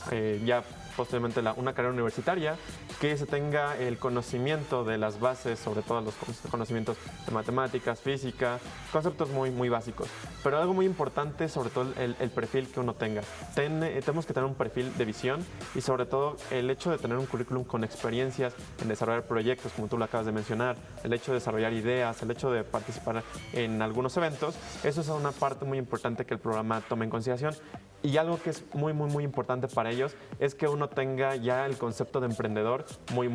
P: ya posteriormente una carrera universitaria, que se tenga el conocimiento de las bases, sobre todo los conocimientos de matemáticas, física, conceptos muy básicos. Pero algo muy importante, sobre todo el perfil que uno tenga. Tenemos que tener un perfil de visión y sobre todo el hecho de tener un currículum con experiencias en desarrollar proyectos, como tú lo acabas de mencionar, el hecho de desarrollar ideas, el hecho de participar en algunos eventos, eso es una parte muy importante que el programa tome en consideración. Y algo que es muy importante para ellos es que uno tenga ya el concepto de emprendedor muy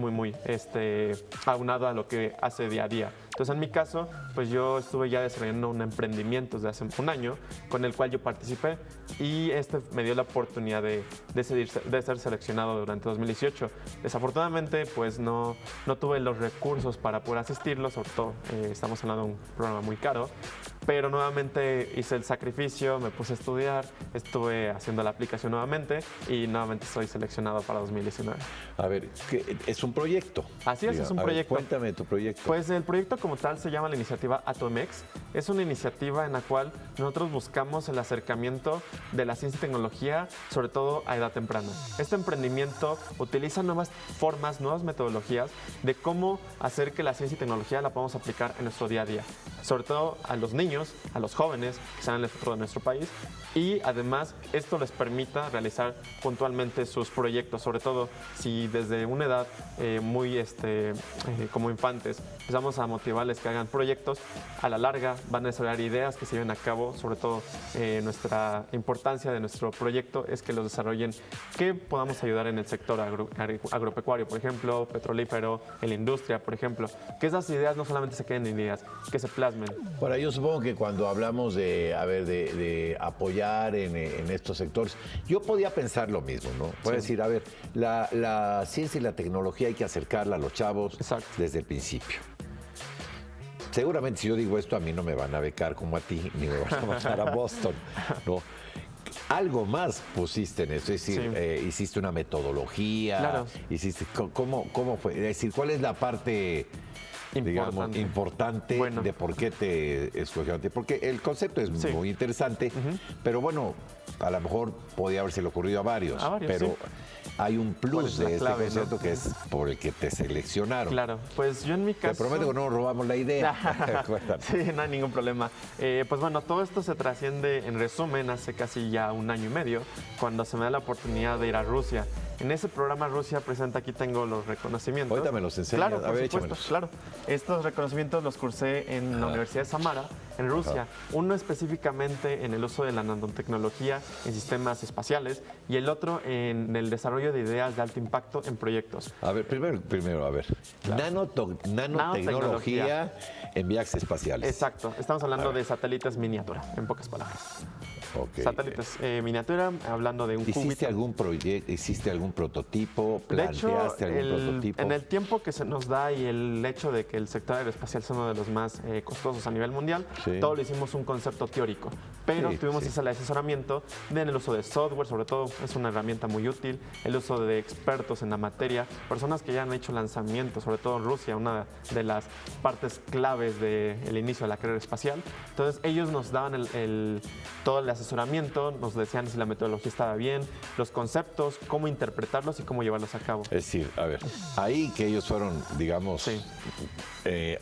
P: aunado a lo que hace día a día. Entonces, en mi caso, pues yo estuve ya desarrollando un emprendimiento desde hace un año con el cual yo participé y me dio la oportunidad de ser seleccionado durante 2018. Desafortunadamente, pues no tuve los recursos para poder asistirlo, sobre todo estamos hablando de un programa muy caro, pero nuevamente hice el sacrificio, me puse a estudiar, estuve haciendo la aplicación nuevamente y nuevamente soy seleccionado para 2019.
A: A ver, es un proyecto.
P: Así es, es un proyecto.
A: Cuéntame tu proyecto.
P: Pues el proyecto como tal se llama la iniciativa Atomex. Es una iniciativa en la cual nosotros buscamos el acercamiento de la ciencia y tecnología, sobre todo a edad temprana. Este emprendimiento utiliza nuevas formas, nuevas metodologías de cómo hacer que la ciencia y tecnología la podamos aplicar en nuestro día a día. Sobre todo a los niños, a los jóvenes que están en el futuro de nuestro país, y además esto les permita realizar puntualmente sus proyectos, sobre todo si desde una edad muy como infantes empezamos a motivarles que hagan proyectos, a la larga van a desarrollar ideas que se lleven a cabo. Sobre todo nuestra importancia de nuestro proyecto es que los desarrollen, que podamos ayudar en el sector agropecuario, por ejemplo, petrolífero, en la industria, por ejemplo, que esas ideas no solamente se queden en ideas, que se plasmen.
A: Bueno, yo supongo que cuando hablamos de apoyar en estos sectores, yo podía pensar lo mismo, ¿no? Puedo decir, a ver, la ciencia y la tecnología hay que acercarla a los chavos desde el principio. Seguramente si yo digo esto, a mí no me van a becar como a ti, ni me van a mandar a Boston, ¿no? Algo más pusiste en eso, es decir, hiciste una metodología, hiciste, ¿cómo fue? Es decir, ¿cuál es la parte importante de por qué te escogieron? Porque el concepto es muy interesante, pero bueno, a lo mejor podía haberse ocurrido a varios, pero hay un plus de este concepto, ¿no? Que es por el que te seleccionaron.
P: Claro, pues yo en mi caso...
A: Te prometo que no nos robamos la idea.
P: Sí, no hay ningún problema. Pues bueno, todo esto se trasciende, en resumen, hace casi ya 1 año y medio, cuando se me da la oportunidad de ir a Rusia. En ese programa Rusia presenta, aquí tengo los reconocimientos.
A: Ahorita me los enseñas.
P: Claro, por supuesto, claro. Estos reconocimientos los cursé en la Universidad de Samara, en Rusia. Uno específicamente en el uso de la nanotecnología en sistemas espaciales y el otro en el desarrollo de ideas de alto impacto en proyectos.
A: A ver, primero, a ver. Nanotecnología en viajes espaciales.
P: Exacto. Estamos hablando de satélites miniatura, en pocas palabras.
A: Okay.
P: Satélites miniatura, hablando de un
A: ¿Hiciste algún proyecto? ¿Hiciste algún prototipo? ¿Planteaste algún prototipo?
P: En el tiempo que se nos da y el hecho de que el sector aeroespacial es uno de los más costosos a nivel mundial, todo lo hicimos un concepto teórico. Pero tuvimos ese asesoramiento en el uso de software, sobre todo es una herramienta muy útil, el uso de expertos en la materia, personas que ya han hecho lanzamientos, sobre todo en Rusia, una de las partes claves del inicio de la carrera espacial. Entonces ellos nos daban todo el asesoramiento, nos decían si la metodología estaba bien, los conceptos, cómo interpretarlos y cómo llevarlos a cabo.
A: Es decir, a ver, ahí que ellos fueron, digamos,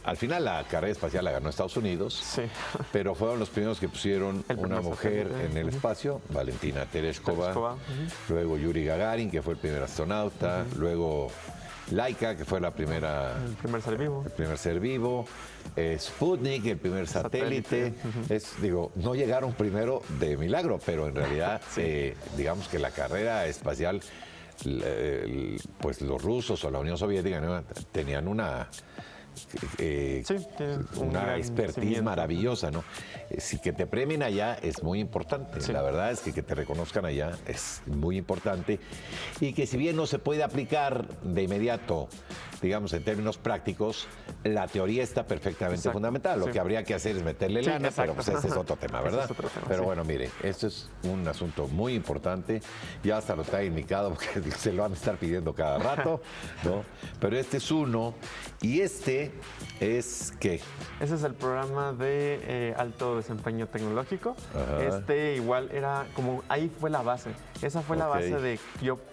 A: al final la carrera espacial la ganó Estados Unidos, pero fueron los primeros que pusieron una mujer en el espacio, Valentina Tereshkova, luego Yuri Gagarin, que fue el primer astronauta, luego Laika, que fue el primer ser vivo, Sputnik, el primer satélite. No llegaron primero de milagro, pero en realidad, digamos que la carrera espacial, pues los rusos o la Unión Soviética, ¿no? Tenían una expertise maravillosa, ¿no? Si que te premien allá es muy importante. La verdad es que te reconozcan allá es muy importante, y que si bien no se puede aplicar de inmediato, digamos, en términos prácticos, la teoría está perfectamente fundamentada. Lo que habría que hacer es meterle lana, pero pues ese es otro tema, ¿verdad? Pero bueno, mire, esto es un asunto muy importante. Ya hasta lo está indicado porque se lo van a estar pidiendo cada rato, ¿no? Pero este es uno, y este es ¿qué?
P: Ese es el programa de alto desempeño tecnológico. Igual era como, ahí fue la base. Esa fue la base de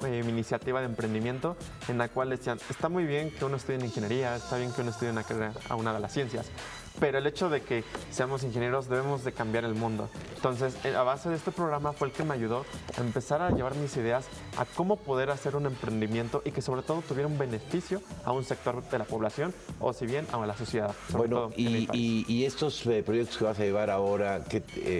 P: mi iniciativa de emprendimiento, en la cual decían, está muy bien que uno estudie en ingeniería, está bien que uno estudie una carrera aunada a las ciencias, pero el hecho de que seamos ingenieros debemos de cambiar el mundo. Entonces, a base de este programa fue el que me ayudó a empezar a llevar mis ideas a cómo poder hacer un emprendimiento y que sobre todo tuviera un beneficio a un sector de la población, o si bien a la sociedad.
A: Bueno, y estos proyectos que vas a llevar ahora,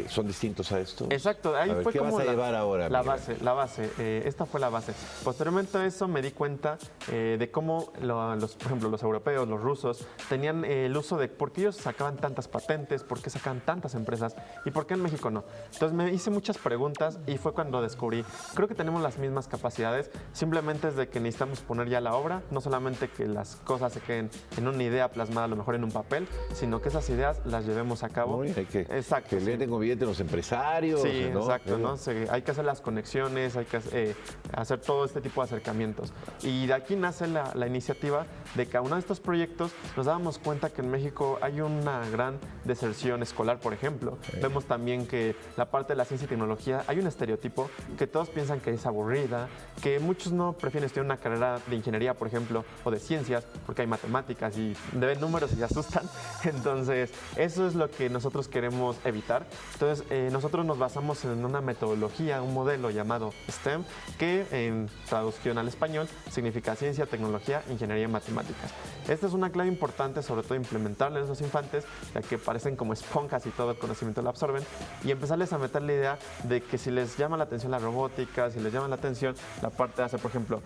A: ¿son distintos a estos?
P: Exacto, ahí fue
A: ¿qué
P: como
A: vas a llevar ahora?
P: La base. la base. Esta fue la base. Posteriormente a eso me di cuenta de cómo, por ejemplo, los europeos, los rusos, tenían el uso de por qué ellos sacaban tantas patentes, por qué sacaban tantas empresas y por qué en México no. Entonces me hice muchas preguntas y fue cuando descubrí, creo que tenemos las mismas capacidades, simplemente es de que necesitamos poner ya la obra, no solamente que las cosas se queden en una idea plasmada a lo mejor en un papel, sino que esas ideas las llevemos a cabo.
A: Hay que,
P: exacto,
A: que le den convite a los empresarios.
P: Sí,
A: ¿no?
P: exacto, ¿no? Hay que hacer las conexiones, hay que hacer todo este tipo de acercamientos. Y de aquí nace la iniciativa de que a uno de estos proyectos nos dábamos cuenta que en México hay una gran deserción escolar, por ejemplo. Vemos también que la parte de la ciencia y tecnología, hay un estereotipo que todos piensan que es aburrida, que muchos no prefieren estudiar una carrera de ingeniería, por ejemplo, o de ciencias, porque hay matemáticas y ven números y se asustan. Entonces, eso es lo que nosotros queremos evitar. Entonces, nosotros nos basamos en una metodología, un modelo llamado STEM, que en traducción al español significa ciencia, tecnología, ingeniería y matemáticas. Esta es una clave importante, sobre todo implementarla en esos infantes, ya que parecen como esponjas y todo el conocimiento lo absorben, y empezarles a meter la idea de que si les llama la atención la robótica, si les llama la atención la parte de hacer, por ejemplo,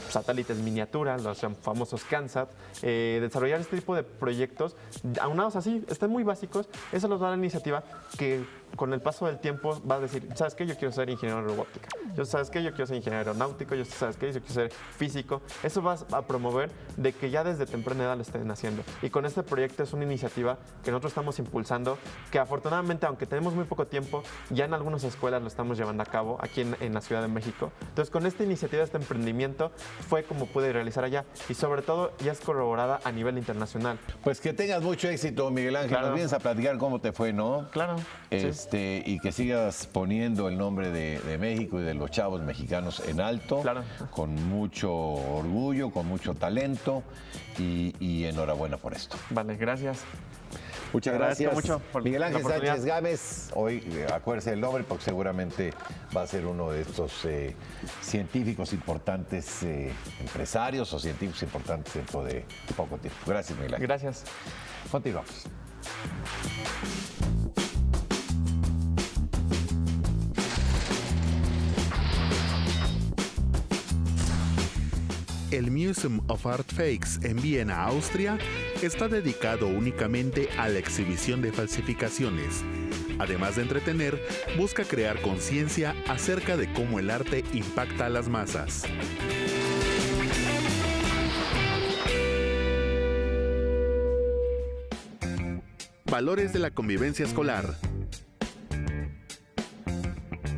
P: satélites miniatura, los famosos CANSAT, desarrollar este tipo de proyectos, aunados así, están muy básicos, eso nos da la iniciativa que con el paso del tiempo va a decir, ¿sabes qué? Yo quiero ser ingeniero en robótica. ¿Sabes qué? Yo quiero ser ingeniero aeronáutico. ¿Sabes qué? Yo quiero ser físico. Eso va a promover de que ya desde temprana edad lo estén haciendo. Y con este proyecto es una iniciativa que nosotros estamos impulsando, que afortunadamente, aunque tenemos muy poco tiempo, ya en algunas escuelas lo estamos llevando a cabo aquí en la Ciudad de México. Entonces, con esta iniciativa, este emprendimiento, fue como pude realizar allá. Y sobre todo, ya es corroborada a nivel internacional.
A: Pues que tengas mucho éxito, Miguel Ángel.
P: Claro.
A: Nos vienes a platicar cómo te fue, ¿no?
P: Claro.
A: Y que sigas poniendo el nombre de México y de los chavos mexicanos en alto,
P: claro,
A: con mucho orgullo, con mucho talento y enhorabuena por esto.
P: Vale, gracias.
A: Muchas gracias.
P: Mucho por
A: Miguel Ángel
P: la oportunidad.
A: Sánchez Gámez, hoy acuérdese el nombre porque seguramente va a ser uno de estos científicos importantes, empresarios o científicos importantes dentro de poco tiempo. Gracias, Miguel Ángel.
P: Gracias.
A: Continuamos.
O: El Museum of Art Fakes en Viena, Austria, está dedicado únicamente a la exhibición de falsificaciones. Además de entretener, busca crear conciencia acerca de cómo el arte impacta a las masas. Valores de la convivencia escolar.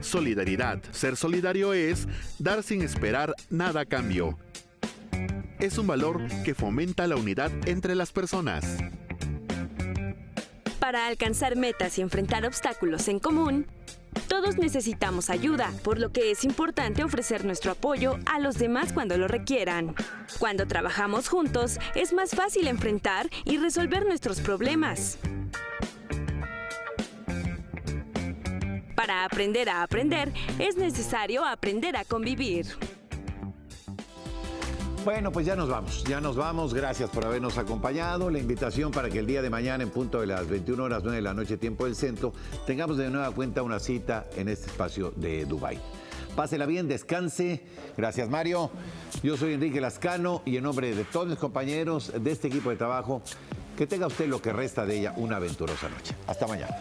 O: Solidaridad. Ser solidario es dar sin esperar nada a cambio. Es un valor que fomenta la unidad entre las personas.
D: Para alcanzar metas y enfrentar obstáculos en común, todos necesitamos ayuda, por lo que es importante ofrecer nuestro apoyo a los demás cuando lo requieran. Cuando trabajamos juntos, es más fácil enfrentar y resolver nuestros problemas. Para aprender a aprender, es necesario aprender a convivir.
A: Bueno, pues ya nos vamos. Gracias por habernos acompañado. La invitación para que el día de mañana, en punto de las 21 horas 9 de la noche, tiempo del centro, tengamos de nueva cuenta una cita en este espacio de Dubái. Pásela bien, descanse. Gracias, Mario. Yo soy Enrique Lascano y en nombre de todos mis compañeros de este equipo de trabajo, que tenga usted lo que resta de ella una aventurosa noche. Hasta mañana.